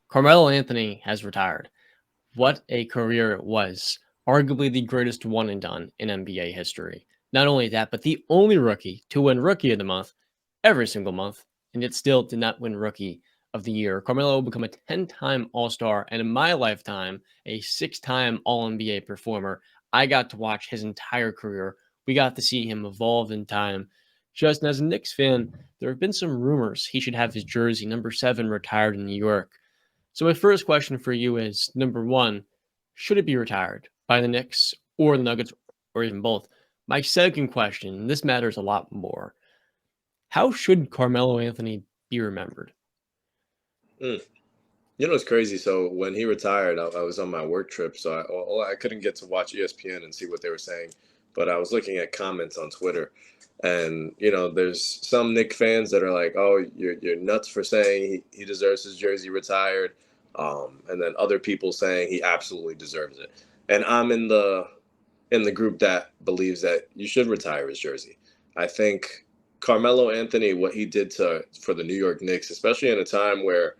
Carmelo Anthony has retired. What a career it was. Arguably the greatest one and done in NBA history. Not only that, but the only rookie to win Rookie of the Month every single month, and yet still did not win Rookie of the Year. Carmelo will become a 10-time All-Star, and in my lifetime, a 6-time All-NBA performer. I got to watch his entire career. We got to see him evolve in time. Just as a Knicks fan, there have been some rumors he should have his jersey, number 7, retired in New York. So my first question for you is, number one, should it be retired by the Knicks or the Nuggets or even both? My second question, and this matters a lot more, how should Carmelo Anthony be remembered? Mm. It's crazy. So when he retired, I was on my work trip, so I couldn't get to watch ESPN and see what they were saying. But I was looking at comments on Twitter, and there's some Knick fans that are like, "Oh, you're nuts for saying he deserves his jersey retired," and then other people saying he absolutely deserves it. And I'm in the group that believes that you should retire his jersey. I think Carmelo Anthony, what he did for the New York Knicks, especially in a time where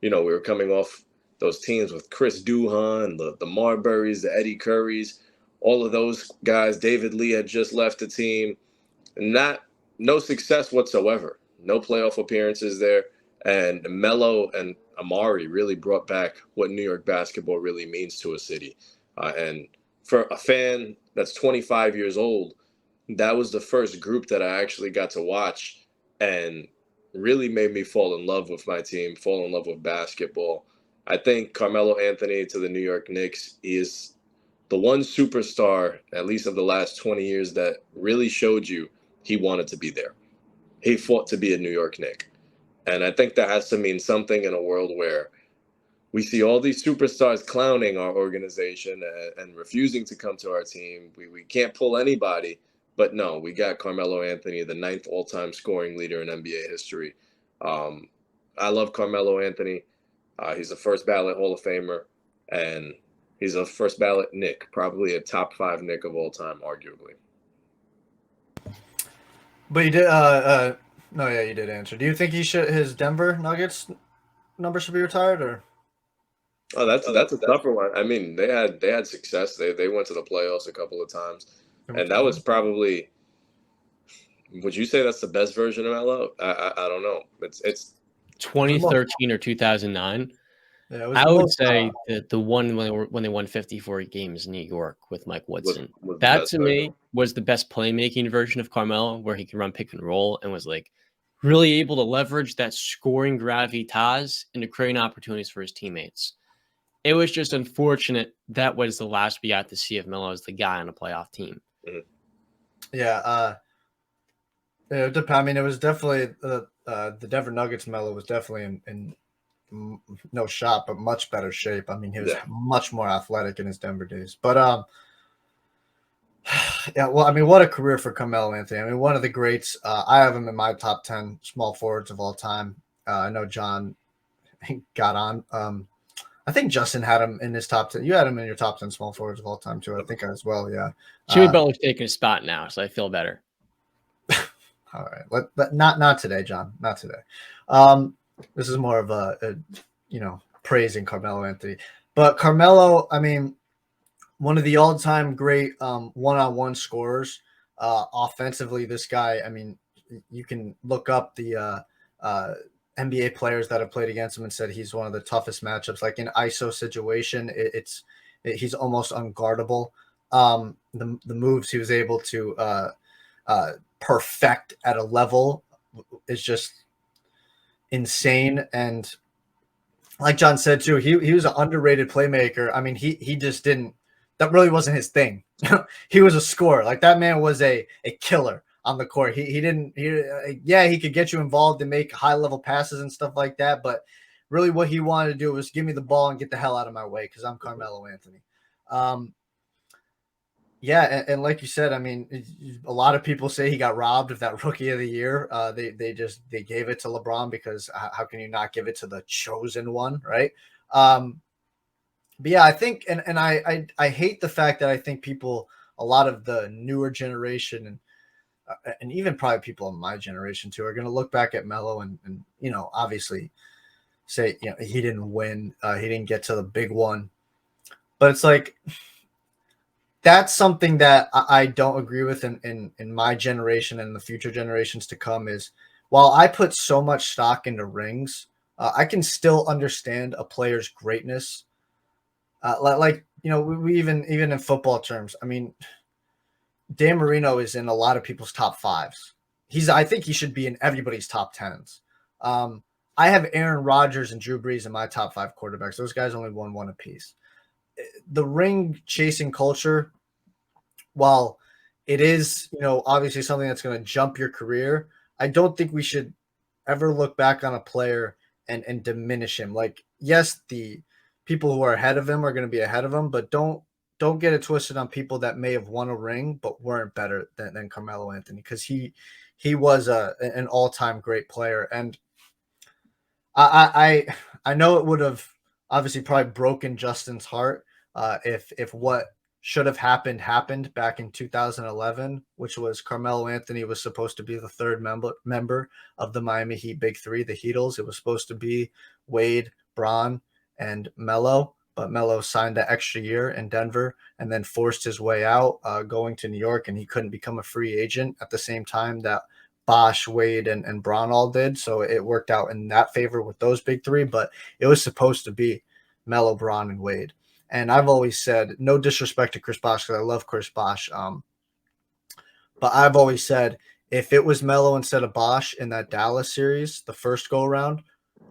we were coming off those teams with Chris Duhon, the Marburys, the Eddie Currys, all of those guys. David Lee had just left the team. No success whatsoever. No playoff appearances there. And Melo and Amari really brought back what New York basketball really means to a city. And for a fan that's 25 years old, that was the first group that I actually got to watch and really made me fall in love with my team, fall in love with basketball. I think Carmelo Anthony to the New York Knicks is the one superstar, at least of the last 20 years, that really showed you he wanted to be there. He fought to be a New York Knick. And I think that has to mean something in a world where we see all these superstars clowning our organization and refusing to come to our team. We can't pull anybody. But no, we got Carmelo Anthony, the 9th all-time scoring leader in NBA history. Um, I love Carmelo Anthony. He's a first ballot Hall of Famer, and he's a first ballot Knick, probably a top 5 Knick of all time, arguably. But you did. No, yeah, you did answer. Do you think his Denver Nuggets number should be retired, or? Oh, that's a tougher one. I mean, they had success. They went to the playoffs a couple of times, and that was probably. Would you say that's the best version of Melo? I don't know. It's 2013 or 2009. Yeah, I would say that the one when they won 54 games in New York with Mike Woodson, was the that best to me was the best playmaking version of Carmelo, where he could run pick and roll and was like really able to leverage that scoring gravitas into creating opportunities for his teammates. It was just unfortunate that was the last we got to see of Melo as the guy on a playoff team. Mm-hmm. Yeah, I mean, it was definitely the Denver Nuggets. Melo was definitely in no shot, but much better shape. I mean, he was much more athletic in his Denver days. But yeah, well, I mean, what a career for Carmelo Anthony. I mean, one of the greats. I have him in my top 10 small forwards of all time. I know John got on. I think Justin had him in his top 10. You had him in your top 10 small forwards of all time too. I think as well. Yeah. Jimmy Butler's taking a spot now, so I feel better. All right, not today, John. Not today. This is more of a praising Carmelo Anthony, but Carmelo, I mean, one of the all-time great one-on-one scorers. Offensively, this guy, I mean, you can look up the NBA players that have played against him and said he's one of the toughest matchups. Like in ISO situation, he's almost unguardable. The moves he was able to perfect at a level is just insane. And like John said too, he was an underrated playmaker. I mean, he just didn't. That really wasn't his thing. He was a scorer. Like that man was a killer on the court. He could get you involved and make high level passes and stuff like that. But really, what he wanted to do was give me the ball and get the hell out of my way because I'm Carmelo Anthony. Yeah, and like you said, I mean, a lot of people say he got robbed of that Rookie of the Year. They gave it to LeBron because how can you not give it to the chosen one, right? But yeah, I think, and I hate the fact that I think people, a lot of the newer generation and even probably people in my generation too, are going to look back at Melo and obviously say, you know, he didn't win, he didn't get to the big one. But it's like that's something that I don't agree with in my generation and the future generations to come is while I put so much stock into rings, I can still understand a player's greatness. Like you know, we even in football terms, I mean, Dan Marino is in a lot of people's top fives. I think he should be in everybody's top tens. Um, I have Aaron Rodgers and Drew Brees in my top five quarterbacks. Those guys only won one apiece. The ring chasing culture, while it is, you know, obviously something that's going to jump your career, I don't think we should ever look back on a player and diminish him. Like, yes, the people who are ahead of him are going to be ahead of him, but don't get it twisted on people that may have won a ring but weren't better than Carmelo Anthony, because he was an all-time great player. And I know it would have obviously probably broken Justin's heart if what should have happened back in 2011, which was Carmelo Anthony was supposed to be the third member of the Miami Heat Big Three, the Heatles. It was supposed to be Wade, Bron, and Melo, but Melo signed that extra year in Denver and then forced his way out, going to New York, and he couldn't become a free agent at the same time that Bosh, Wade, and Braun all did. So it worked out in that favor with those big three, but it was supposed to be Melo, Braun, and Wade. And I've always said, no disrespect to Chris Bosh, because I love Chris Bosh, but I've always said if it was Melo instead of Bosh in that Dallas series, the first go around,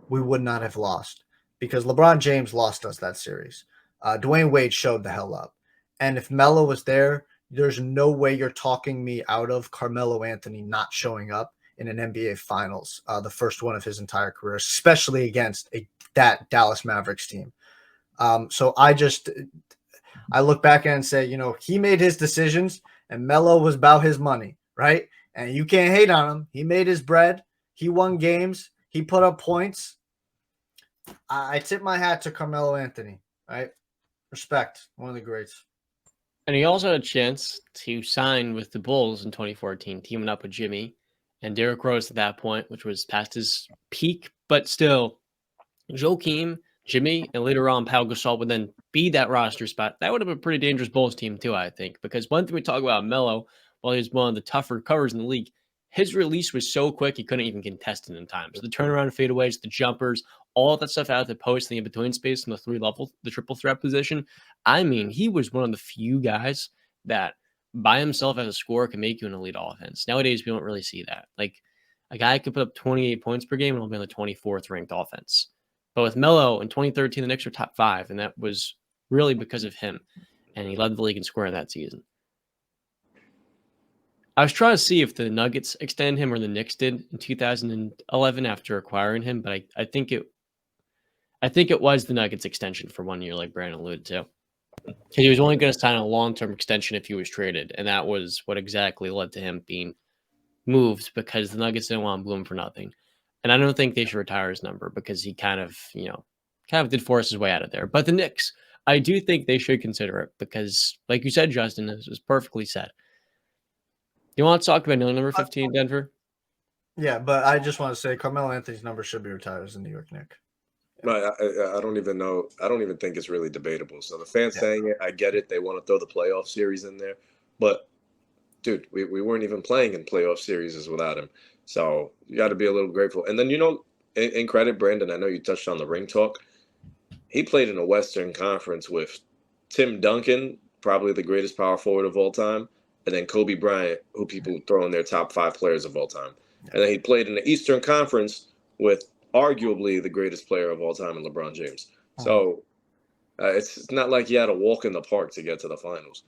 we would not have lost because LeBron James lost us that series. Dwayne Wade showed the hell up. And if Melo was there, there's no way you're talking me out of Carmelo Anthony not showing up in an NBA Finals, the first one of his entire career, especially against that Dallas Mavericks team. So I look back and say, you know, he made his decisions and Melo was about his money, right? And you can't hate on him. He made his bread. He won games. He put up points. I tip my hat to Carmelo Anthony, right? Respect. One of the greats. And he also had a chance to sign with the Bulls in 2014, teaming up with Jimmy and Derrick Rose at that point, which was past his peak, but still, Joakim, Jimmy, and later on Pau Gasol would then be that roster spot. That would have been a pretty dangerous Bulls team too, I think, because one thing we talk about Melo, while he was one of the tougher covers in the league, his release was so quick he couldn't even contest it in time. So the turnaround fadeaways, the jumpers, all that stuff out of the post, the in-between space, and the triple threat position. I mean, he was one of the few guys that by himself as a scorer can make you an elite offense. Nowadays, we don't really see that. Like, a guy could put up 28 points per game and he'll be on the 24th ranked offense. But with Melo in 2013, the Knicks were top 5, and that was really because of him. And he led the league in scoring that season. I was trying to see if the Nuggets extended him or the Knicks did in 2011 after acquiring him, but I think it was the Nuggets extension for 1 year, like Brandon alluded to. Because he was only going to sign a long-term extension if he was traded, and that was what exactly led to him being moved because the Nuggets didn't want Bloom for nothing. And I don't think they should retire his number because he kind of did force his way out of there. But the Knicks, I do think they should consider it because, like you said, Justin, this was perfectly said. You want to talk about number 15, Denver? Yeah, but I just want to say Carmelo Anthony's number should be retired as a New York Knick. Right. I don't even know. I don't even think it's really debatable. So the fans saying it, I get it. They want to throw the playoff series in there. But, dude, we weren't even playing in playoff series without him. So you got to be a little grateful. And then, in credit, Brandon, I know you touched on the ring talk. He played in a Western Conference with Tim Duncan, probably the greatest power forward of all time, and then Kobe Bryant, who people throw in their top 5 players of all time. And then he played in the Eastern Conference with arguably the greatest player of all time in LeBron James. So it's not like he had a walk in the park to get to the finals.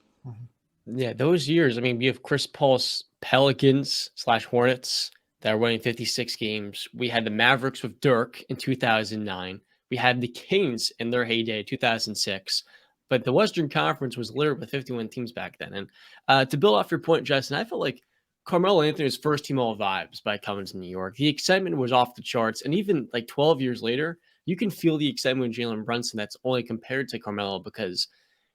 Yeah, those years. I mean, we have Chris Paul's Pelicans / Hornets that are winning 56 games. We had the Mavericks with Dirk in 2009. We had the Kings in their heyday, 2006. But the Western Conference was littered with 51 teams back then. And to build off your point, Justin, I felt like Carmelo Anthony was first team all vibes by coming to New York. The excitement was off the charts. And even like 12 years later, you can feel the excitement with Jalen Brunson that's only compared to Carmelo because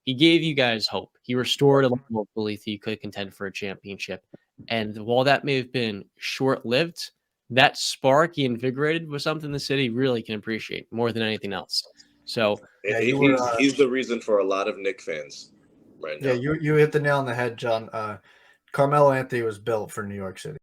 he gave you guys hope. He restored a level of belief that you could contend for a championship. And while that may have been short-lived, that spark he invigorated was something the city really can appreciate more than anything else. So Yeah, you were, He's the reason for a lot of Knicks fans right now. yeah, you hit the nail on the head, John. Carmelo Anthony was built for New York City.